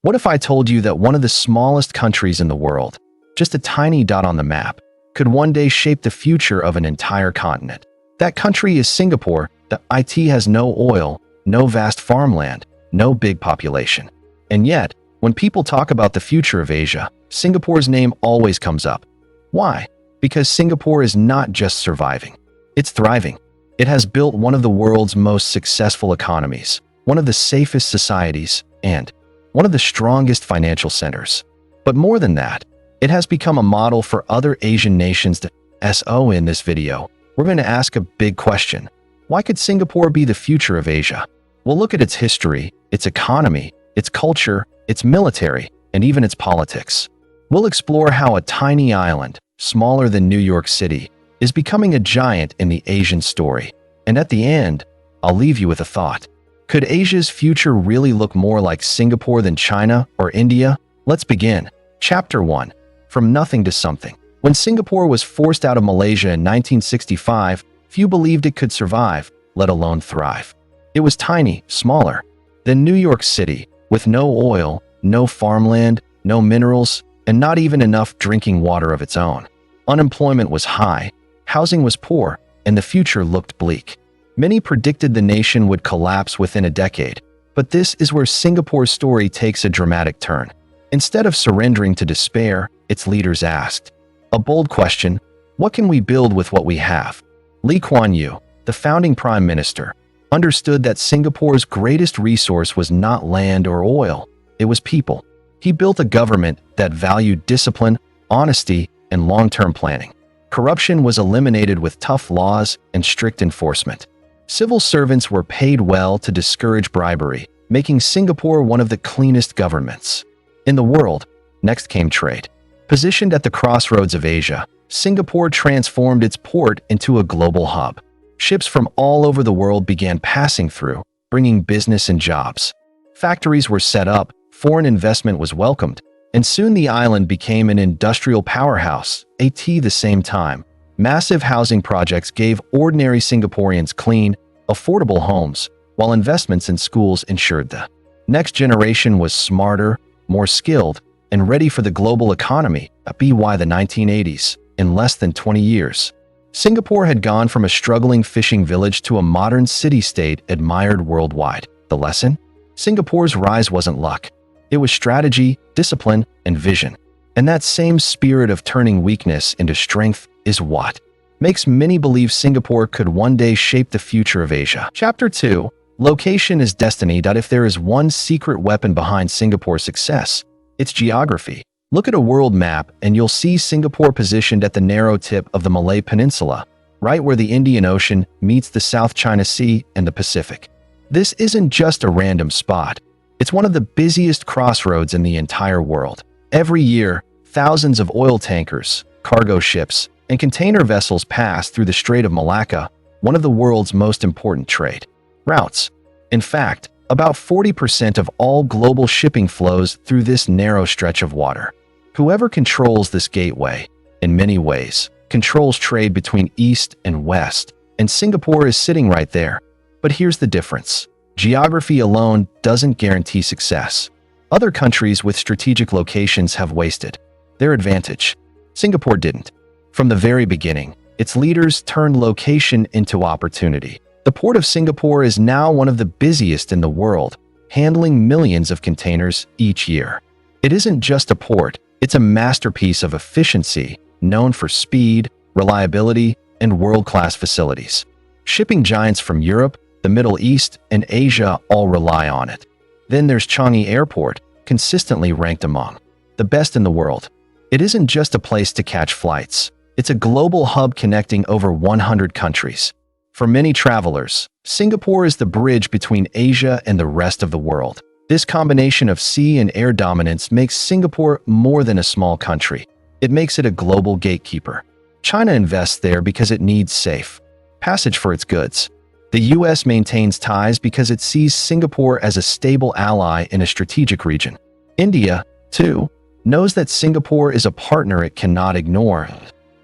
What if I told you that one of the smallest countries in the world, just a tiny dot on the map, could one day shape the future of an entire continent? That country is Singapore. The IT has no oil, no vast farmland, no big population. And yet, when people talk about the future of Asia, Singapore's name always comes up. Why? Because Singapore is not just surviving. It's thriving. It has built one of the world's most successful economies, one of the safest societies, and one of the strongest financial centers. But more than that, it has become a model for other Asian nations to so in this video, we're going to ask a big question. Why could Singapore be the future of Asia? We'll look at its history, its economy, its culture, its military, and even its politics. We'll explore how a tiny island, smaller than New York City, is becoming a giant in the Asian story. And at the end, I'll leave you with a thought. Could Asia's future really look more like Singapore than China or India? Let's begin. Chapter 1. From Nothing to Something. When Singapore was forced out of Malaysia in 1965, few believed it could survive, let alone thrive. It was tiny, smaller than New York City, with no oil, no farmland, no minerals, and not even enough drinking water of its own. Unemployment was high, housing was poor, and the future looked bleak. Many predicted the nation would collapse within a decade, but this is where Singapore's story takes a dramatic turn. Instead of surrendering to despair, its leaders asked a bold question: what can we build with what we have? Lee Kuan Yew, the founding prime minister, understood that Singapore's greatest resource was not land or oil, it was people. He built a government that valued discipline, honesty, and long-term planning. Corruption was eliminated with tough laws and strict enforcement. Civil servants were paid well to discourage bribery, making Singapore one of the cleanest governments in the world. Next came trade. Positioned at the crossroads of Asia, Singapore transformed its port into a global hub. Ships from all over the world began passing through, bringing business and jobs. Factories were set up, foreign investment was welcomed, and soon the island became an industrial powerhouse. At the same time, massive housing projects gave ordinary Singaporeans clean, affordable homes, while investments in schools ensured the next generation was smarter, more skilled, and ready for the global economy. By the 1980s, in less than 20 years, Singapore had gone from a struggling fishing village to a modern city-state admired worldwide. The lesson? Singapore's rise wasn't luck. It was strategy, discipline, and vision. And that same spirit of turning weakness into strength is what makes many believe Singapore could one day shape the future of Asia. Chapter 2. Location is destiny. If there is one secret weapon behind Singapore's success, it's geography. Look at a world map and you'll see Singapore positioned at the narrow tip of the Malay Peninsula, right where the Indian Ocean meets the South China Sea and the Pacific. This isn't just a random spot. It's one of the busiest crossroads in the entire world. Every year, thousands of oil tankers, cargo ships, and container vessels pass through the Strait of Malacca, one of the world's most important trade routes. In fact, about 40% of all global shipping flows through this narrow stretch of water. Whoever controls this gateway, in many ways, controls trade between East and West, and Singapore is sitting right there. But here's the difference. Geography alone doesn't guarantee success. Other countries with strategic locations have wasted their advantage. Singapore didn't. From the very beginning, its leaders turned location into opportunity. The port of Singapore is now one of the busiest in the world, handling millions of containers each year. It isn't just a port, it's a masterpiece of efficiency, known for speed, reliability, and world-class facilities. Shipping giants from Europe, the Middle East, and Asia all rely on it. Then there's Changi Airport, consistently ranked among the best in the world. It isn't just a place to catch flights. It's a global hub connecting over 100 countries. For many travelers, Singapore is the bridge between Asia and the rest of the world. This combination of sea and air dominance makes Singapore more than a small country. It makes it a global gatekeeper. China invests there because it needs safe passage for its goods. The US maintains ties because it sees Singapore as a stable ally in a strategic region. India, too, knows that Singapore is a partner it cannot ignore.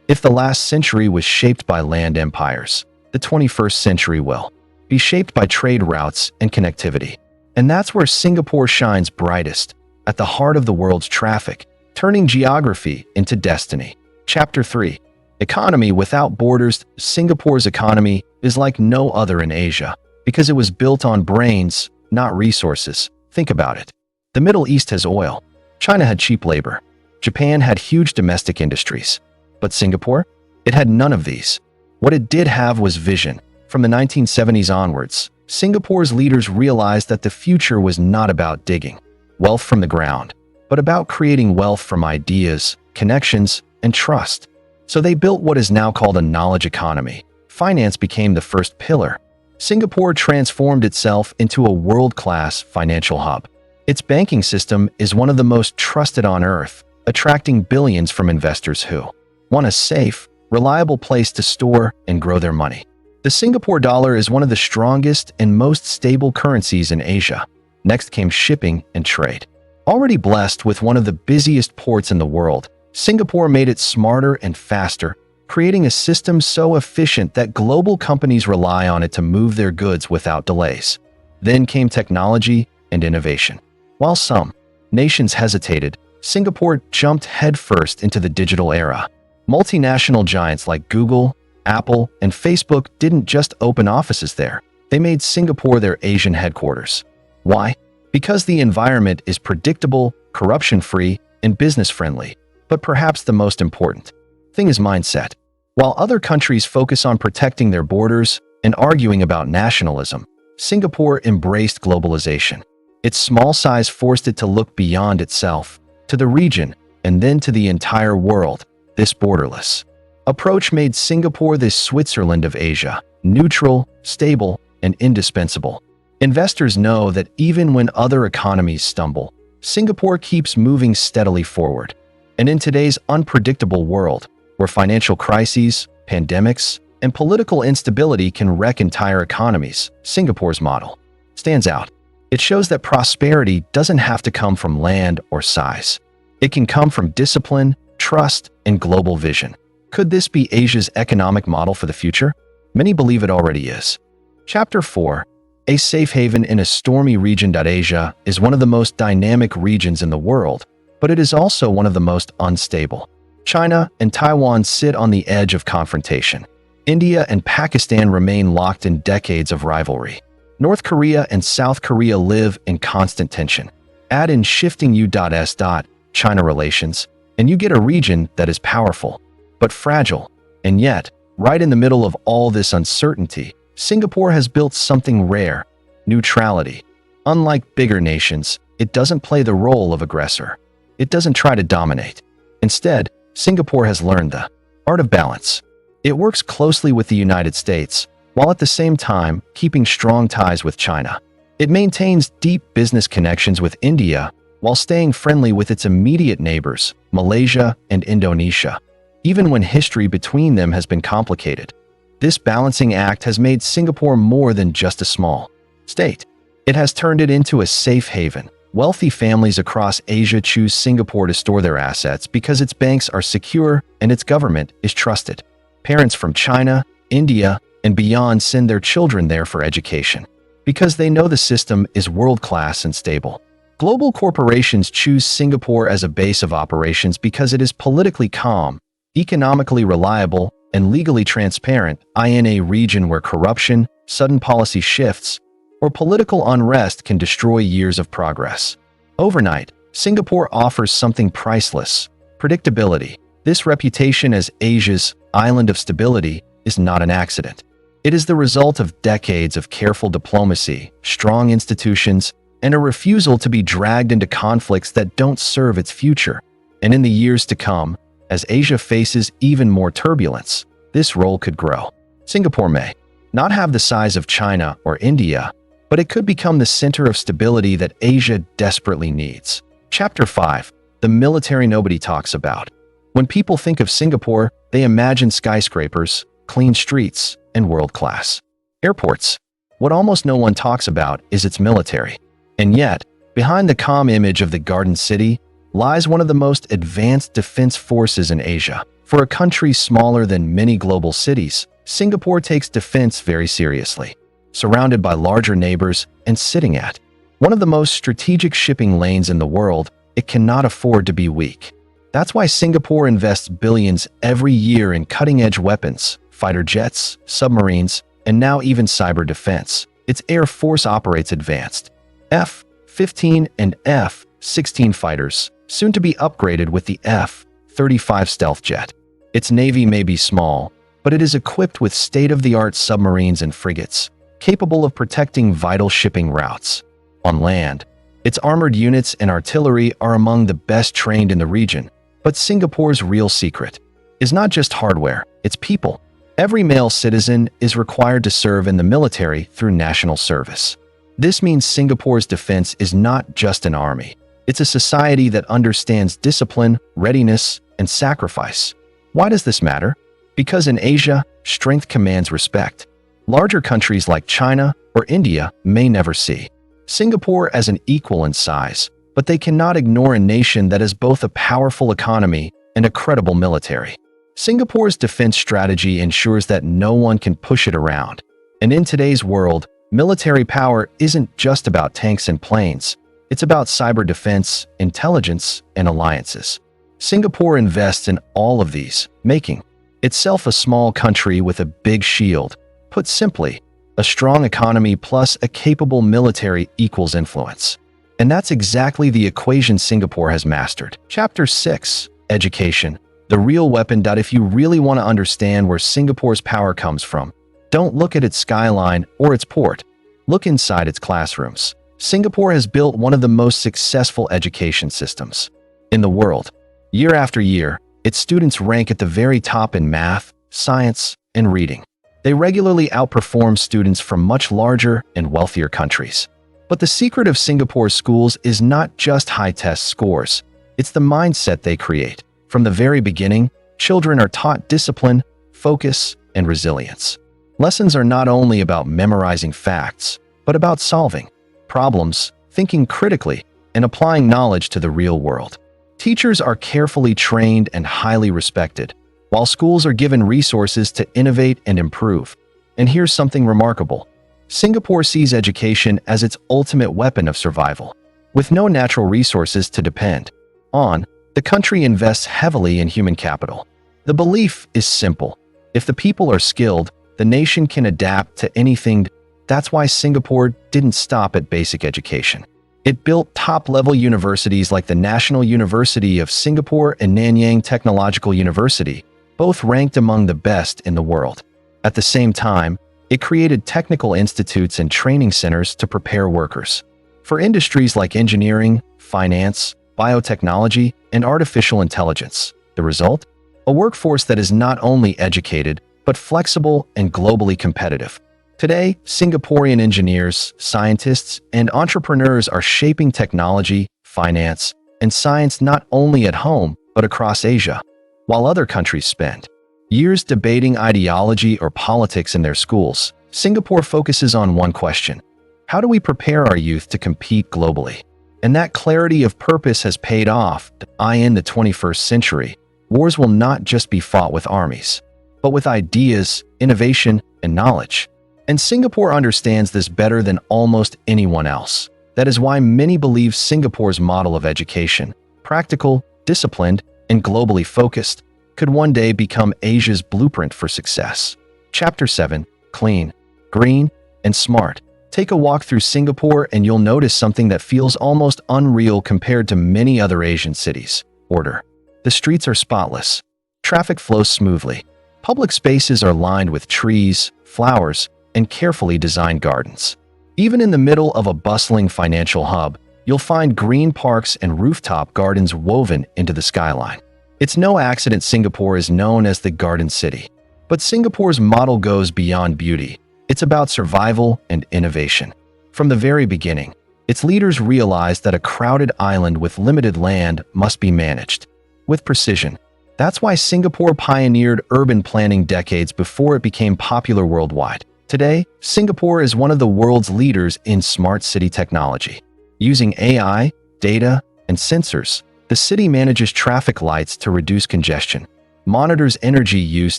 If the last century was shaped by land empires, the 21st century will be shaped by trade routes and connectivity. And that's where Singapore shines brightest. at the heart of the world's traffic, turning geography into destiny. Chapter 3. Economy without borders. Singapore's economy is like no other in Asia because it was built on brains, not resources. Think about it. The Middle East has oil. China had cheap labor. Japan had huge domestic industries. But Singapore? It had none of these. What it did have was vision. From the 1970s onwards, Singapore's leaders realized that the future was not about digging wealth from the ground, but about creating wealth from ideas, connections, and trust. So they built what is now called a knowledge economy. Finance became the first pillar. Singapore transformed itself into a world-class financial hub. Its banking system is one of the most trusted on earth, attracting billions from investors who want a safe, reliable place to store and grow their money. The Singapore dollar is one of the strongest and most stable currencies in Asia. Next came shipping and trade. Already blessed with one of the busiest ports in the world, Singapore made it smarter and faster, creating a system so efficient that global companies rely on it to move their goods without delays. Then came technology and innovation. While some nations hesitated, Singapore jumped headfirst into the digital era. Multinational giants like Google, Apple, and Facebook didn't just open offices there. They made Singapore their Asian headquarters. Why? Because the environment is predictable, corruption-free, and business-friendly. But perhaps the most important thing is mindset. While other countries focus on protecting their borders and arguing about nationalism, Singapore embraced globalization. Its small size forced it to look beyond itself, to the region, and then to the entire world. This borderless approach made Singapore the Switzerland of Asia, neutral, stable, and indispensable. Investors know that even when other economies stumble, Singapore keeps moving steadily forward. And in today's unpredictable world, where financial crises, pandemics, and political instability can wreck entire economies, Singapore's model stands out. It shows that prosperity doesn't have to come from land or size. It can come from discipline, trust, and global vision. Could this be Asia's economic model for the future? Many believe it already is. Chapter 4. A safe haven in a stormy region. Asia is one of the most dynamic regions in the world, but it is also one of the most unstable. China and Taiwan sit on the edge of confrontation. India and Pakistan remain locked in decades of rivalry. North Korea and South Korea live in constant tension. Add in shifting U.S.-China relations, and you get a region that is powerful, but fragile. And yet, right in the middle of all this uncertainty, Singapore has built something rare: neutrality. Unlike bigger nations, it doesn't play the role of aggressor. It doesn't try to dominate. Instead, Singapore has learned the art of balance. It works closely with the United States, while at the same time keeping strong ties with China. It maintains deep business connections with India, while staying friendly with its immediate neighbors, Malaysia and Indonesia, even when history between them has been complicated. This balancing act has made Singapore more than just a small state. It has turned it into a safe haven. Wealthy families across Asia choose Singapore to store their assets because its banks are secure and its government is trusted. Parents from China, India, and beyond send their children there for education because they know the system is world-class and stable. Global corporations choose Singapore as a base of operations because it is politically calm, economically reliable, and legally transparent. In a region where corruption, sudden policy shifts, or political unrest can destroy years of progress. Overnight, Singapore offers something priceless: predictability. This reputation as Asia's island of stability is not an accident. It is the result of decades of careful diplomacy, strong institutions, and a refusal to be dragged into conflicts that don't serve its future. And in the years to come, as Asia faces even more turbulence, this role could grow. Singapore may not have the size of China or India, but it could become the center of stability that Asia desperately needs. Chapter 5. The military nobody talks about. When people think of Singapore, they imagine skyscrapers, clean streets, and world-class airports. What almost no one talks about is its military. And yet, behind the calm image of the Garden City lies one of the most advanced defense forces in Asia. For a country smaller than many global cities, Singapore takes defense very seriously. Surrounded by larger neighbors and sitting at one of the most strategic shipping lanes in the world, it cannot afford to be weak. That's why Singapore invests billions every year in cutting-edge weapons, fighter jets, submarines, and now even cyber defense. Its air force operates advanced F-15 and F-16 fighters, soon to be upgraded with the F-35 stealth jet. Its navy may be small, but it is equipped with state-of-the-art submarines and frigates, capable of protecting vital shipping routes. On land, its armored units and artillery are among the best trained in the region. But Singapore's real secret is not just hardware, it's people. Every male citizen is required to serve in the military through national service. This means Singapore's defense is not just an army. It's a society that understands discipline, readiness, and sacrifice. Why does this matter? Because in Asia, strength commands respect. Larger countries like China or India may never see Singapore as an equal in size, but they cannot ignore a nation that has both a powerful economy and a credible military. Singapore's defense strategy ensures that no one can push it around. And in today's world, military power isn't just about tanks and planes. It's about cyber defense, intelligence, and alliances. Singapore invests in all of these, making itself a small country with a big shield. Put simply, a strong economy plus a capable military equals influence. And that's exactly the equation Singapore has mastered. Chapter 6. Education. The real weapon. If you really want to understand where Singapore's power comes from, don't look at its skyline or its port. Look inside its classrooms. Singapore has built one of the most successful education systems in the world. Year after year, its students rank at the very top in math, science, and reading. They regularly outperform students from much larger and wealthier countries. But the secret of Singapore's schools is not just high test scores. It's the mindset they create. From the very beginning, children are taught discipline, focus, and resilience. Lessons are not only about memorizing facts, but about solving problems, thinking critically, and applying knowledge to the real world. Teachers are carefully trained and highly respected, while schools are given resources to innovate and improve. And here's something remarkable. Singapore sees education as its ultimate weapon of survival. With no natural resources to depend on, the country invests heavily in human capital. The belief is simple. If the people are skilled, the nation can adapt to anything. That's why Singapore didn't stop at basic education. It built top-level universities like the National University of Singapore and Nanyang Technological University, both ranked among the best in the world. At the same time, it created technical institutes and training centers to prepare workers for industries like engineering, finance, biotechnology, and artificial intelligence. The result? A workforce that is not only educated, but flexible and globally competitive. Today, Singaporean engineers, scientists, and entrepreneurs are shaping technology, finance, and science not only at home, but across Asia. While other countries spend years debating ideology or politics in their schools, Singapore focuses on one question: how do we prepare our youth to compete globally? And that clarity of purpose has paid off. In the 21st century, wars will not just be fought with armies, but with ideas, innovation, and knowledge. And Singapore understands this better than almost anyone else. That is why many believe Singapore's model of education, practical, disciplined, and globally focused, could one day become Asia's blueprint for success. Chapter 7. Clean, green, and smart. Take a walk through Singapore and you'll notice something that feels almost unreal compared to many other Asian cities. Order. The streets are spotless. Traffic flows smoothly. Public spaces are lined with trees, flowers, and carefully designed gardens. Even in the middle of a bustling financial hub, you'll find green parks and rooftop gardens woven into the skyline. It's no accident Singapore is known as the Garden City. But Singapore's model goes beyond beauty. It's about survival and innovation. From the very beginning, its leaders realized that a crowded island with limited land must be managed with precision. That's why Singapore pioneered urban planning decades before it became popular worldwide. Today, Singapore is one of the world's leaders in smart city technology. Using AI, data, and sensors, the city manages traffic lights to reduce congestion, monitors energy use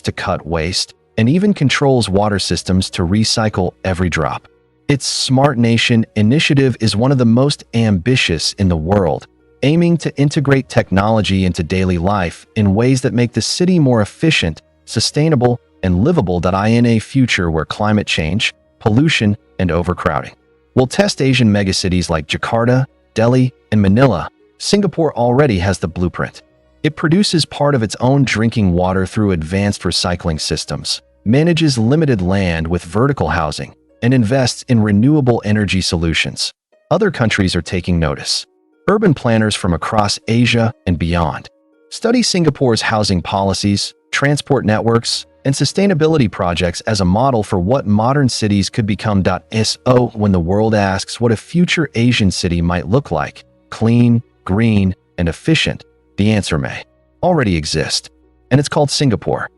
to cut waste, and even controls water systems to recycle every drop. Its Smart Nation initiative is one of the most ambitious in the world, aiming to integrate technology into daily life in ways that make the city more efficient, sustainable, and livable. In a future where climate change, pollution, and overcrowding will test Asian megacities like Jakarta, Delhi, and Manila, Singapore already has the blueprint. It produces part of its own drinking water through advanced recycling systems, manages limited land with vertical housing, and invests in renewable energy solutions. Other countries are taking notice. Urban planners from across Asia and beyond study Singapore's housing policies, transport networks, and sustainability projects as a model for what modern cities could become. So when the world asks what a future Asian city might look like, clean, green, and efficient, the answer may already exist, and it's called Singapore.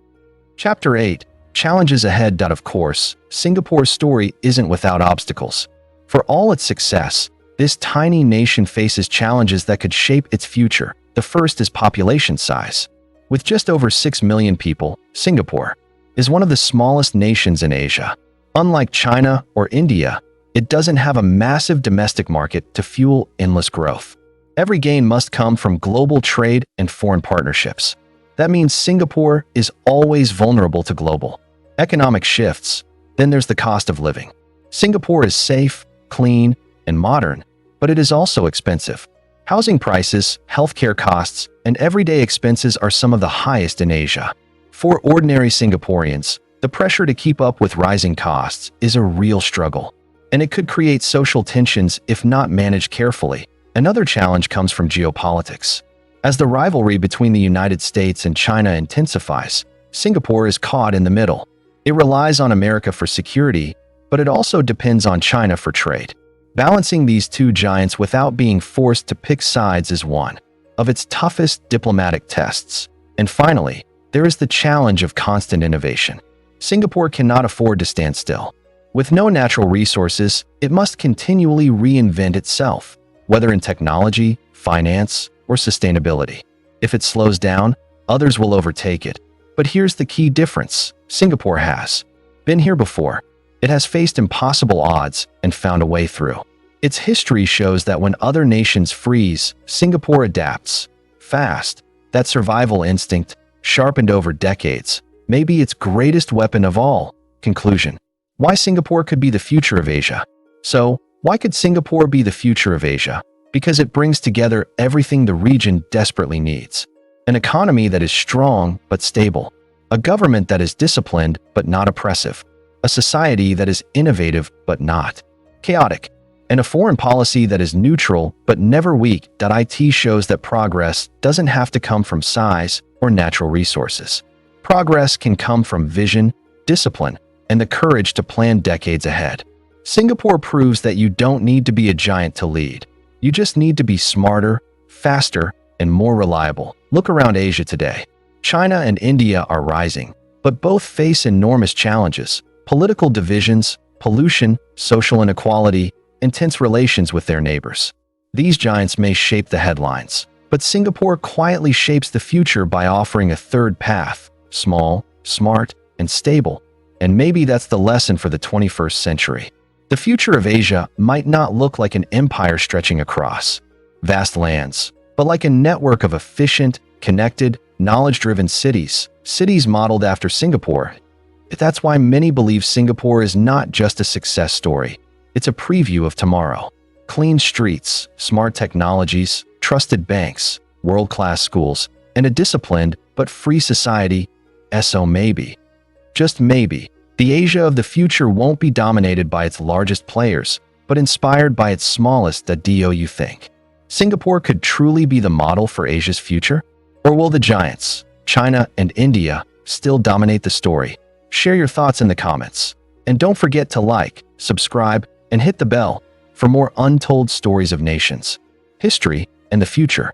Chapter 8: Challenges Ahead. Of course, Singapore's story isn't without obstacles. For all its success, this tiny nation faces challenges that could shape its future. The first is population size. With just over 6 million people, Singapore is one of the smallest nations in Asia. Unlike China or India, it doesn't have a massive domestic market to fuel endless growth. Every gain must come from global trade and foreign partnerships. That means Singapore is always vulnerable to global economic shifts. Then there's the cost of living. Singapore is safe, clean, and modern, but it is also expensive. Housing prices, healthcare costs, and everyday expenses are some of the highest in Asia. For ordinary Singaporeans, the pressure to keep up with rising costs is a real struggle, and it could create social tensions if not managed carefully. Another challenge comes from geopolitics. As the rivalry between the United States and China intensifies, Singapore is caught in the middle. It relies on America for security, but it also depends on China for trade. Balancing these two giants without being forced to pick sides is one of its toughest diplomatic tests. And finally, there is the challenge of constant innovation. Singapore cannot afford to stand still. With no natural resources, it must continually reinvent itself, whether in technology, finance, or sustainability. If it slows down, others will overtake it. But here's the key difference: Singapore has been here before. It has faced impossible odds and found a way through. Its history shows that when other nations freeze, Singapore adapts fast. That survival instinct, sharpened over decades, may be its greatest weapon of all. Conclusion: why Singapore could be the future of Asia. So, why could Singapore be the future of Asia? Because it brings together everything the region desperately needs. An economy that is strong but stable. A government that is disciplined but not oppressive. A society that is innovative but not chaotic. And a foreign policy that is neutral but never weak. It shows that progress doesn't have to come from size or natural resources. Progress can come from vision, discipline, and the courage to plan decades ahead. Singapore proves that you don't need to be a giant to lead. You just need to be smarter, faster, and more reliable. Look around Asia today. China and India are rising, but both face enormous challenges: political divisions, pollution, social inequality, intense relations with their neighbors. These giants may shape the headlines, but Singapore quietly shapes the future by offering a third path: small, smart, and stable. And maybe that's the lesson for the 21st century. The future of Asia might not look like an empire stretching across vast lands, but like a network of efficient, connected, knowledge-driven cities modeled after Singapore. That's why many believe Singapore is not just a success story. It's a preview of tomorrow. Clean streets, smart technologies, trusted banks, world-class schools, and a disciplined but free society. So maybe, just maybe, the Asia of the future won't be dominated by its largest players, but inspired by its smallest. Do you think Singapore could truly be the model for Asia's future? Or will the giants, China and India, still dominate the story? Share your thoughts in the comments. And don't forget to like, subscribe, and hit the bell for more untold stories of nations, history, and the future.